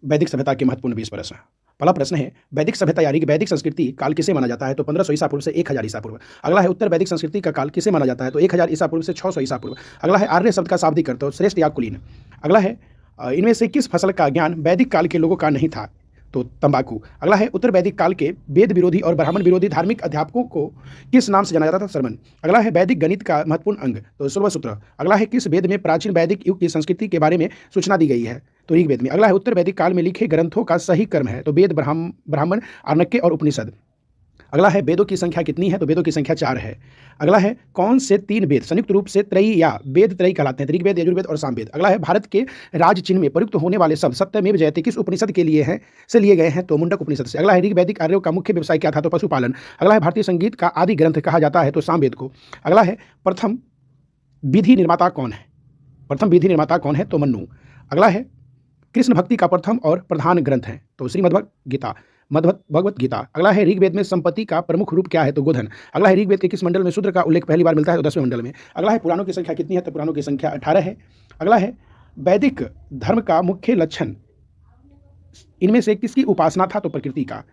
वैदिक सभ्यता के महत्वपूर्ण 20 प्रश्न। पहला प्रश्न है, वैदिक सभ्यता यानी कि वैदिक संस्कृति काल किसे माना जाता है? तो 1500 ईसा पूर्व से 1000 ईसा पूर्व। अगला है, उत्तर वैदिक संस्कृति का काल किसे माना जाता है? तो 1000 ईसा पूर्व से 600 ईसा पूर्व। अगला है, आर्य शब्द का शाब्दिक अर्थ तो श्रेष्ठ या कुलीन। अगला है, इनमें से किस फसल का ज्ञान वैदिक काल के लोगों का नहीं था? तो तंबाकू। अगला है, उत्तर वैदिक काल के वेद विरोधी और ब्राह्मण विरोधी धार्मिक अध्यापकों को किस नाम से जाना जाता था? श्रमण। अगला है, वैदिक गणित का महत्वपूर्ण अंग तो सूत्र। अगला है, किस वेद में प्राचीन वैदिक युग की संस्कृति के बारे में सूचना दी गई है? तो ऋग्वेद में। अगला है, उत्तर वैदिक काल में लिखे ग्रंथों का सही क्रम है? तो वेद, ब्राह्मण, आर्णक्य और उपनिषद। अगला है, वेदों की संख्या कितनी है? तो वेदों की संख्या 4 है। अगला है, कौन से 3 वेद संयुक्त रूप से त्रयी या वेद त्रयी कहलाते हैं? तो ऋग्वेद, यजुर्वेद और सामवेद। अगला है, भारत के राज चिन्ह में प्रयुक्त होने वाले शब्द सत्यमेव जयते किस उपनिषद के लिए हैं से लिए गए हैं? तो मुंडक उपनिषद से। अगला है, ऋग वैदिक आर्यों का मुख्य व्यवसाय क्या था? तो पशुपालन। अगला है, भारतीय संगीत का आदि ग्रंथ कहा जाता है? तो सामवेद को। अगला है, प्रथम विधि निर्माता कौन है? प्रथम विधि निर्माता कौन है? तो मन्नु। अगला है, कृष्ण भक्ति का प्रथम और प्रधान ग्रंथ है? तो श्रीमद् गीता, भगवत गीता। अगला है, ऋग्वेद में संपत्ति का प्रमुख रूप क्या है? तो गोधन। अगला है, ऋग्वेद के किस मंडल में शूद्र का उल्लेख पहली बार मिलता है? तो 10वें मंडल में। अगला है, पुराणों की संख्या कितनी है? तो पुराणों की संख्या 18 है। अगला है, वैदिक धर्म का मुख्य लक्षण इनमें से किसकी उपासना था? तो प्रकृति का।